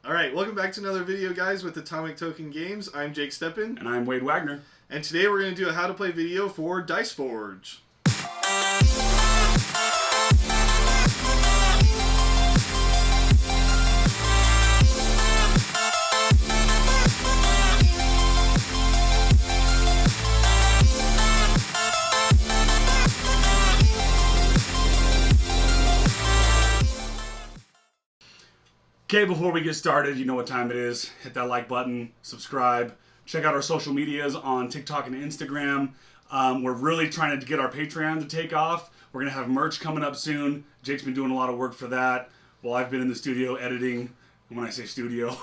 Alright, welcome back to another video, guys, with Atomic Token Games. I'm Jake Steppen. And I'm Wade Wagner. And today we're going to do a how to play video for Dice Forge. Okay, before we get started, you know what time it is. Hit that like button, subscribe, check out our social medias on TikTok and Instagram. We're really trying to get our Patreon to take off. We're going to have merch coming up soon. Jake's been doing a lot of work for that. Well, I've been in the studio editing. And when I say studio,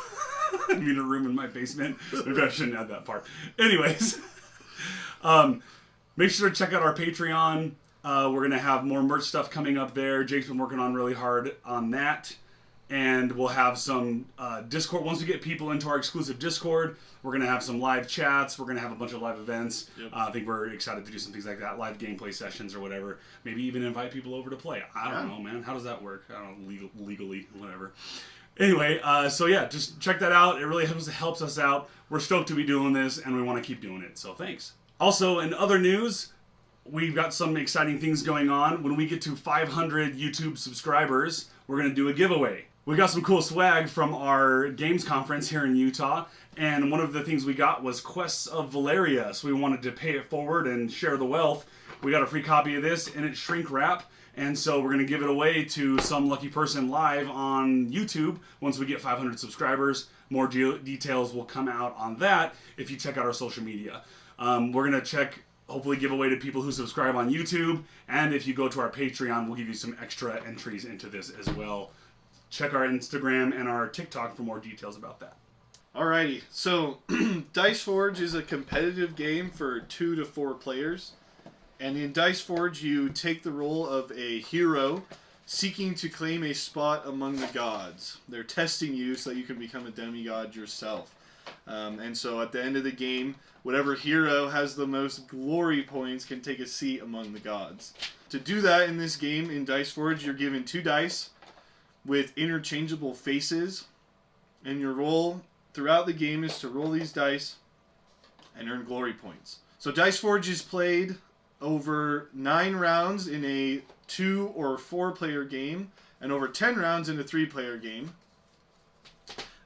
I mean a room in my basement. Maybe I shouldn't add that part. Anyways, make sure to check out our Patreon. We're going to have more merch stuff coming up there. Jake's been working on really hard on that. And we'll have some Discord. Once we get people into our exclusive Discord, we're going to have some live chats. We're going to have a bunch of live events. Yep. I think we're excited to do some things like that, live gameplay sessions or whatever. Maybe even invite people over to play. I don't know, man. How does that work? I don't know, legally, whatever. Anyway, so yeah, just check that out. It really helps us out. We're stoked to be doing this, and we want to keep doing it. So thanks. Also, in other news, we've got some exciting things going on. When we get to 500 YouTube subscribers, we're going to do a giveaway. We got some cool swag from our games conference here in Utah, and one of the things we got was Quests of Valeria, so we wanted to pay it forward and share the wealth. We got a free copy of this, and it's shrink wrap, and so we're going to give it away to some lucky person live on YouTube once we get 500 subscribers. More details will come out on that if you check out our social media. We're going to hopefully give away to people who subscribe on YouTube, and if you go to our Patreon, we'll give you some extra entries into this as well. Check our Instagram and our TikTok for more details about that. Alrighty, so Dice Forge is a competitive game for 2 to 4 players. And in Dice Forge, you take the role of a hero seeking to claim a spot among the gods. They're testing you so that you can become a demigod yourself. And so at the end of the game, whatever hero has the most glory points can take a seat among the gods. To do that in this game, in Dice Forge, you're given 2 dice with interchangeable faces, and your role throughout the game is to roll these dice and earn glory points. So Dice Forge is played over 9 rounds in a 2 or 4 player game, and over 10 rounds in a 3-player game.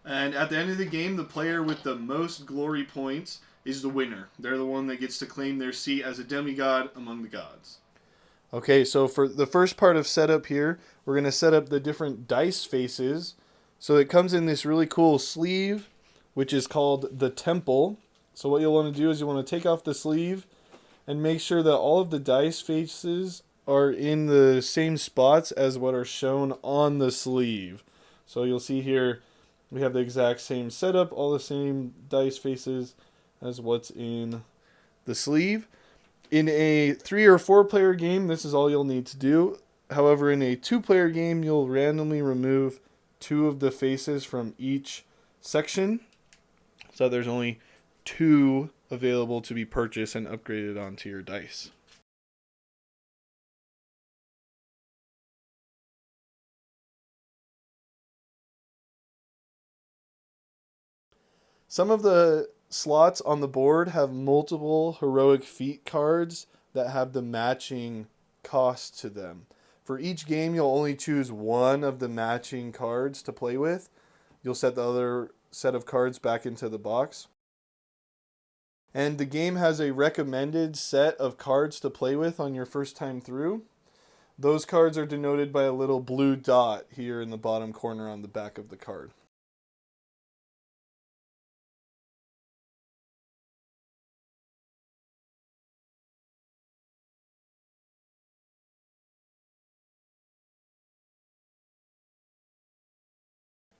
And at the end of the game, the player with the most glory points is the winner. They're the one that gets to claim their seat as a demigod among the gods. Okay, so for the first part of setup here, we're going to set up the different dice faces. So it comes in this really cool sleeve, which is called the temple. So what you'll want to do is you want to take off the sleeve and make sure that all of the dice faces are in the same spots as what are shown on the sleeve. So you'll see here we have the exact same setup, all the same dice faces as what's in the sleeve. In a 3 or 4 player game, this is all you'll need to do. However, in a 2-player game, you'll randomly remove 2 of the faces from each section. So there's only 2 available to be purchased and upgraded onto your dice. Some of the slots on the board have multiple heroic feat cards that have the matching cost to them. For each game, you'll only choose one of the matching cards to play with. You'll set the other set of cards back into the box. And the game has a recommended set of cards to play with on your first time through. Those cards are denoted by a little blue dot here in the bottom corner on the back of the card.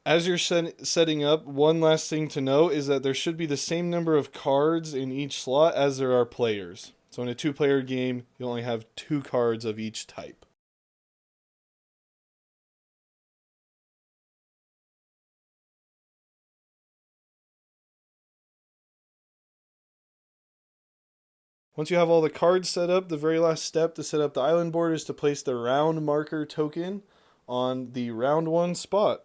As you're setting up, one last thing to know is that there should be the same number of cards in each slot as there are players. So in a 2-player game, you only have 2 cards of each type. Once you have all the cards set up, the very last step to set up the island board is to place the round marker token on the round 1 spot.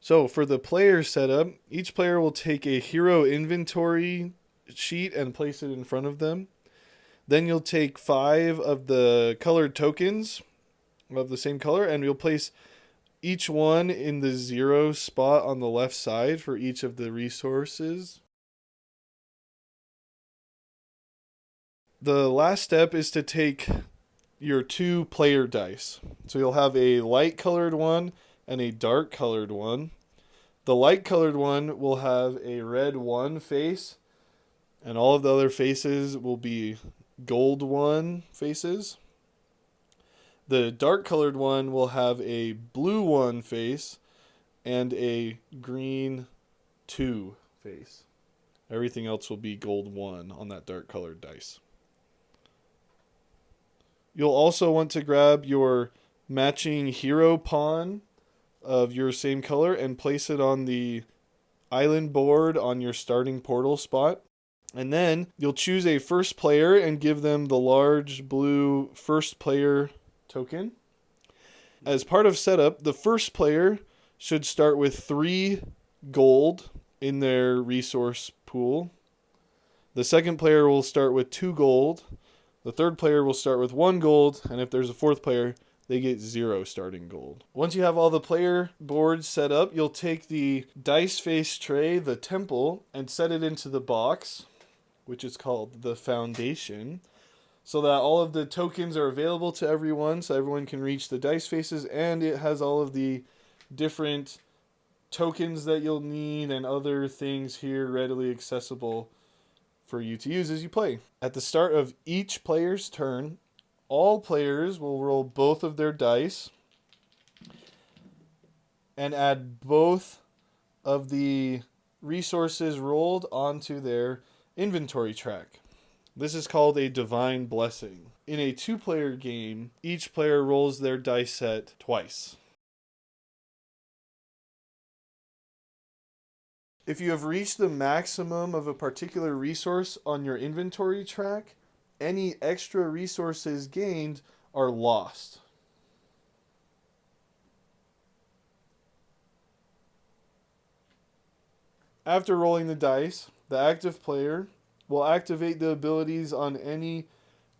So for the player setup, each player will take a hero inventory sheet and place it in front of them. Then you'll take 5 of the colored tokens of the same color, and you'll place each one in the 0 spot on the left side for each of the resources. The last step is to take your 2 player dice. So you'll have a light colored one and a dark colored one. The light colored one will have a red 1 face, and all of the other faces will be gold 1 faces. The dark colored one will have a blue 1 face and a green 2 face. Everything else will be gold 1 on that dark colored dice. You'll also want to grab your matching hero pawn of your same color and place it on the island board on your starting portal spot. And then you'll choose a first player and give them the large blue first player token. As part of setup, the first player should start with 3 gold in their resource pool. The second player will start with 2 gold. The third player will start with 1 gold, and if there's a fourth player, they get 0 starting gold. Once you have all the player boards set up, you'll take the dice face tray, the temple, and set it into the box, which is called the foundation, so that all of the tokens are available to everyone, so everyone can reach the dice faces, and it has all of the different tokens that you'll need and other things here readily accessible for you to use as you play. At the start of each player's turn, all players will roll both of their dice and add both of the resources rolled onto their inventory track. This is called a divine blessing. In a 2-player game, each player rolls their dice set twice. If you have reached the maximum of a particular resource on your inventory track, any extra resources gained are lost. After rolling the dice, the active player will activate the abilities on any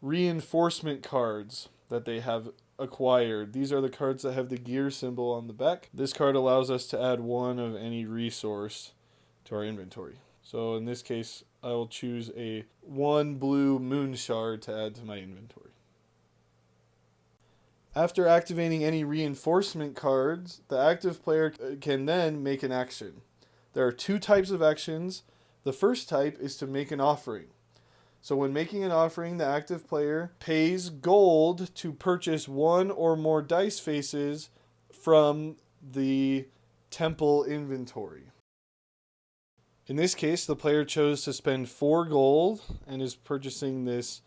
reinforcement cards that they have acquired. These are the cards that have the gear symbol on the back. This card allows us to add 1 of any resource to our inventory. So in this case, I will choose a 1 blue moon shard to add to my inventory. After activating any reinforcement cards, the active player can then make an action. There are 2 types of actions. The first type is to make an offering. So when making an offering, the active player pays gold to purchase 1 or more dice faces from the temple inventory. In this case, the player chose to spend 4 gold and is purchasing this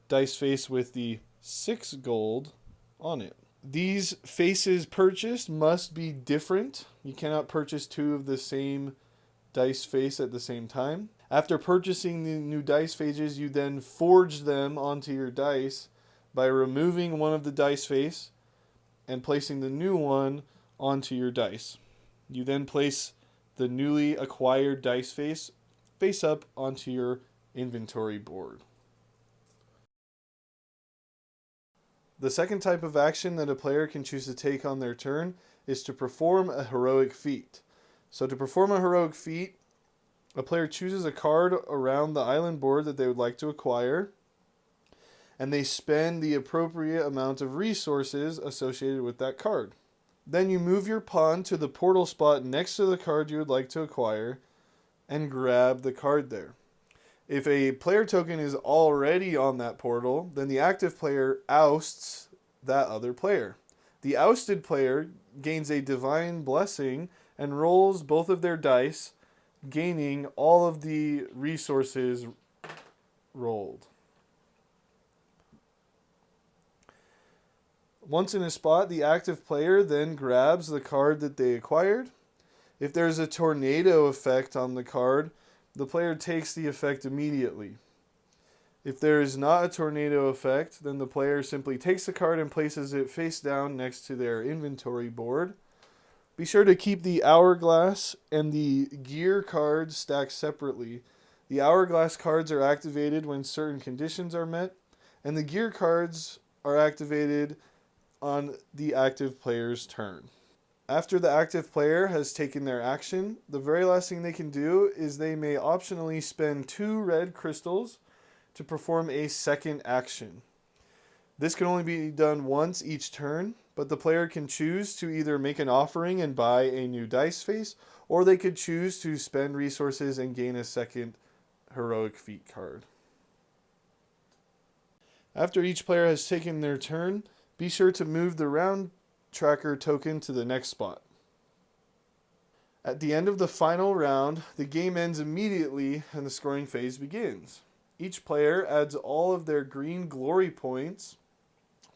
dice face with the 6 gold on it. These faces purchased must be different. You cannot purchase 2 of the same dice face at the same time. After purchasing the new dice faces, you then forge them onto your dice by removing one of the dice face and placing the new one onto your dice. You then place the newly acquired dice face up onto your inventory board. The second type of action that a player can choose to take on their turn is to perform a heroic feat. So to perform a heroic feat, a player chooses a card around the island board that they would like to acquire, and they spend the appropriate amount of resources associated with that card. Then you move your pawn to the portal spot next to the card you would like to acquire and grab the card there. If a player token is already on that portal, then the active player ousts that other player. The ousted player gains a divine blessing and rolls both of their dice, gaining all of the resources rolled. Once in a spot, the active player then grabs the card that they acquired. If there's a tornado effect on the card, the player takes the effect immediately. If there is not a tornado effect, then the player simply takes the card and places it face down next to their inventory board. Be sure to keep the hourglass and the gear cards stacked separately. The hourglass cards are activated when certain conditions are met, and the gear cards are activated on the active player's turn. After the active player has taken their action, the very last thing they can do is they may optionally spend 2 red crystals to perform a second action. This can only be done once each turn, but the player can choose to either make an offering and buy a new dice face, or they could choose to spend resources and gain a second heroic feat card. After each player has taken their turn, be sure to move the round tracker token to the next spot. At the end of the final round, the game ends immediately and the scoring phase begins. Each player adds all of their green glory points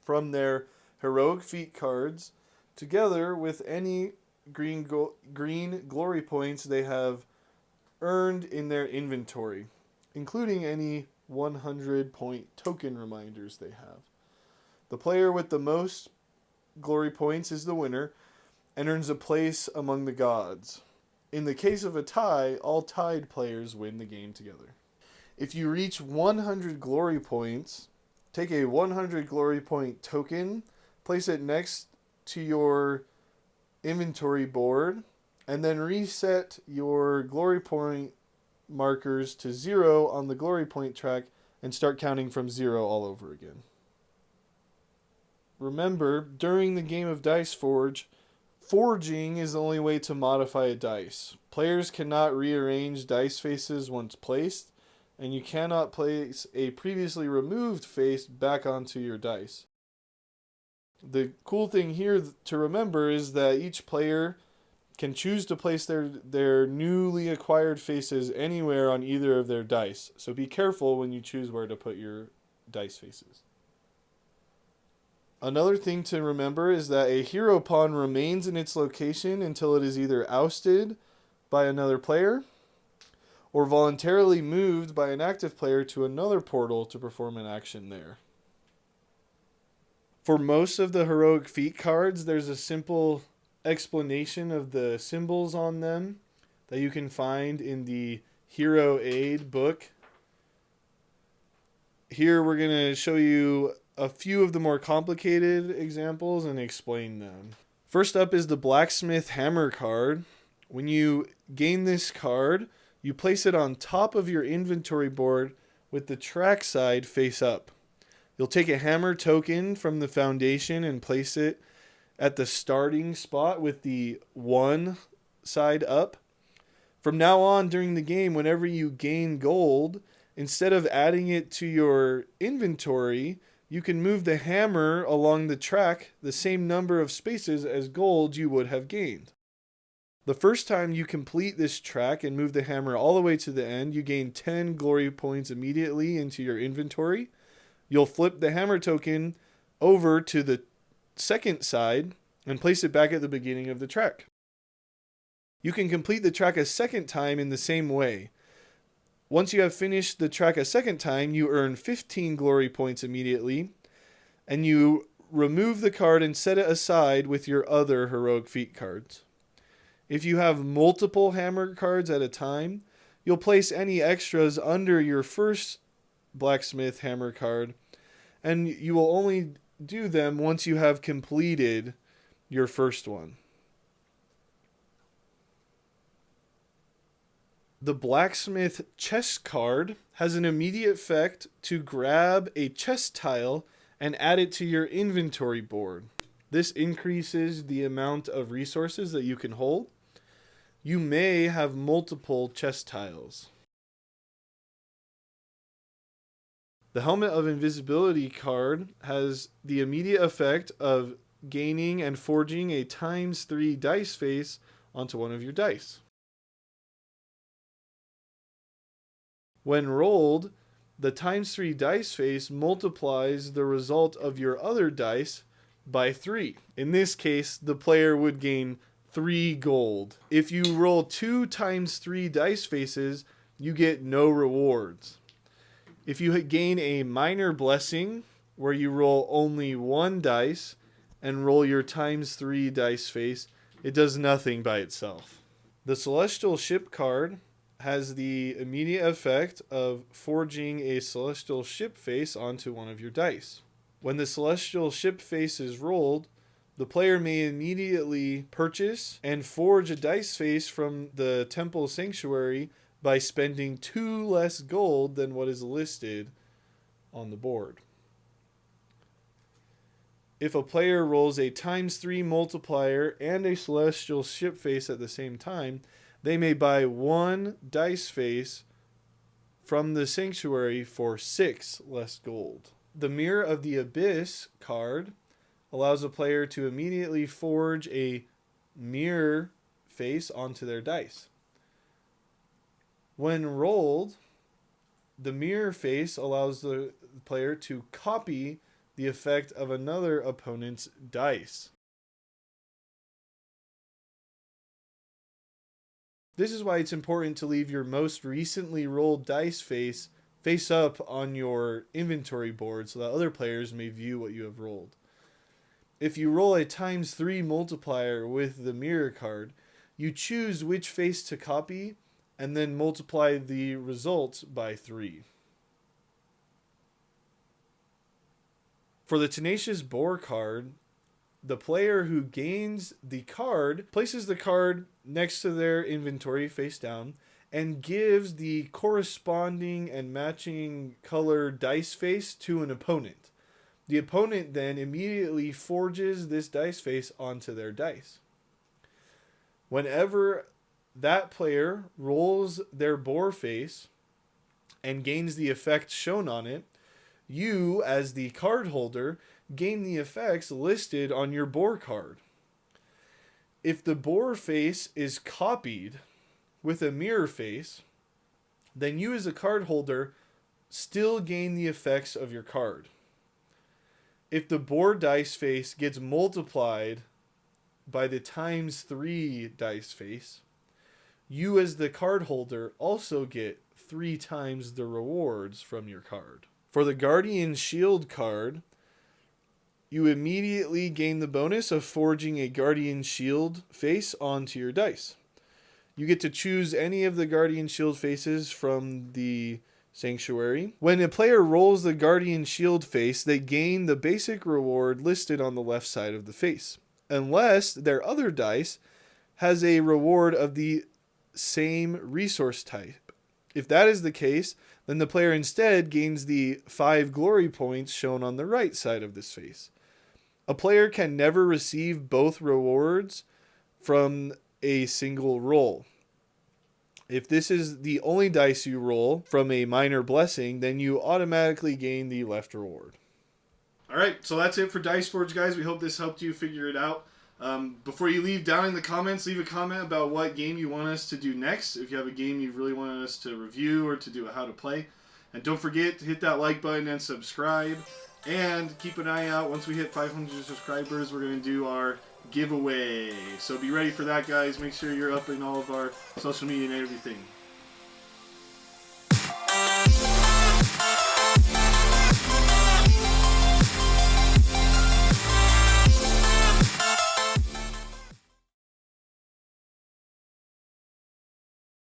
from their heroic feat cards together with any green glory points they have earned in their inventory, including any 100 point token reminders they have. The player with the most glory points is the winner and earns a place among the gods. In the case of a tie, all tied players win the game together. If you reach 100 glory points, take a 100 glory point token, place it next to your inventory board, and then reset your glory point markers to 0 on the glory point track and start counting from 0 all over again. Remember, during the game of Dice Forge, forging is the only way to modify a dice. Players cannot rearrange dice faces once placed, and you cannot place a previously removed face back onto your dice. The cool thing here to remember is that each player can choose to place their newly acquired faces anywhere on either of their dice. So be careful when you choose where to put your dice faces. Another thing to remember is that a hero pawn remains in its location until it is either ousted by another player or voluntarily moved by an active player to another portal to perform an action there. For most of the heroic feat cards, there's a simple explanation of the symbols on them that you can find in the Hero Aid book. Here we're going to show you a few of the more complicated examples and explain them. First up is the Blacksmith Hammer card. When you gain this card, you place it on top of your inventory board with the track side face up. You'll take a hammer token from the foundation and place it at the starting spot with the 1 side up. From now on during the game, whenever you gain gold, instead of adding it to your inventory, you can move the hammer along the track the same number of spaces as gold you would have gained. The first time you complete this track and move the hammer all the way to the end, you gain 10 glory points immediately into your inventory. You'll flip the hammer token over to the second side and place it back at the beginning of the track. You can complete the track a second time in the same way. Once you have finished the track a second time, you earn 15 glory points immediately, and you remove the card and set it aside with your other heroic feat cards. If you have multiple hammer cards at a time, you'll place any extras under your first Blacksmith Hammer card, and you will only do them once you have completed your first one. The Blacksmith Chest card has an immediate effect to grab a chest tile and add it to your inventory board. This increases the amount of resources that you can hold. You may have multiple chest tiles. The Helmet of Invisibility card has the immediate effect of gaining and forging a ×3 dice face onto one of your dice. When rolled, the ×3 dice face multiplies the result of your other dice by 3. In this case, the player would gain 3 gold. If you roll 2 ×3 dice faces, you get no rewards. If you gain a minor blessing, where you roll only 1 dice and roll your ×3 dice face, it does nothing by itself. The Celestial Ship card has the immediate effect of forging a Celestial Ship face onto one of your dice. When the Celestial Ship face is rolled, the player may immediately purchase and forge a dice face from the Temple Sanctuary by spending 2 less gold than what is listed on the board. If a player rolls a ×3 multiplier and a Celestial Ship face at the same time, they may buy 1 dice face from the Sanctuary for 6 less gold. The Mirror of the Abyss card allows a player to immediately forge a mirror face onto their dice. When rolled, the mirror face allows the player to copy the effect of another opponent's dice. This is why it's important to leave your most recently rolled dice face up on your inventory board so that other players may view what you have rolled. If you roll a ×3 multiplier with the mirror card, you choose which face to copy and then multiply the results by 3. For the Tenacious Boar card, the player who gains the card places the card next to their inventory face down and gives the corresponding and matching color dice face to an opponent. The opponent then immediately forges this dice face onto their dice. Whenever that player rolls their boar face and gains the effect shown on it, you, as the card holder, gain the effects listed on your boar card. If the boar face is copied with a mirror face, then you as a card holder still gain the effects of your card. If the boar dice face gets multiplied by the ×3 dice face, you as the card holder also get 3 times the rewards from your card. For the Guardian Shield card, you immediately gain the bonus of forging a Guardian Shield face onto your dice. You get to choose any of the Guardian Shield faces from the Sanctuary. When a player rolls the Guardian Shield face, they gain the basic reward listed on the left side of the face, unless their other dice has a reward of the same resource type. If that is the case, then the player instead gains the 5 glory points shown on the right side of this face. A player can never receive both rewards from a single roll. If this is the only dice you roll from a minor blessing, then you automatically gain the left reward. Alright, so that's it for Dice Forge, guys. We hope this helped you figure it out. Before you leave, down in the comments, leave a comment about what game you want us to do next. If you have a game you really want us to review or to do a how to play. And don't forget to hit that like button and subscribe. And keep an eye out. Once we hit 500 subscribers, we're going to do our giveaway. So be ready for that, guys. Make sure you're up in all of our social media and everything.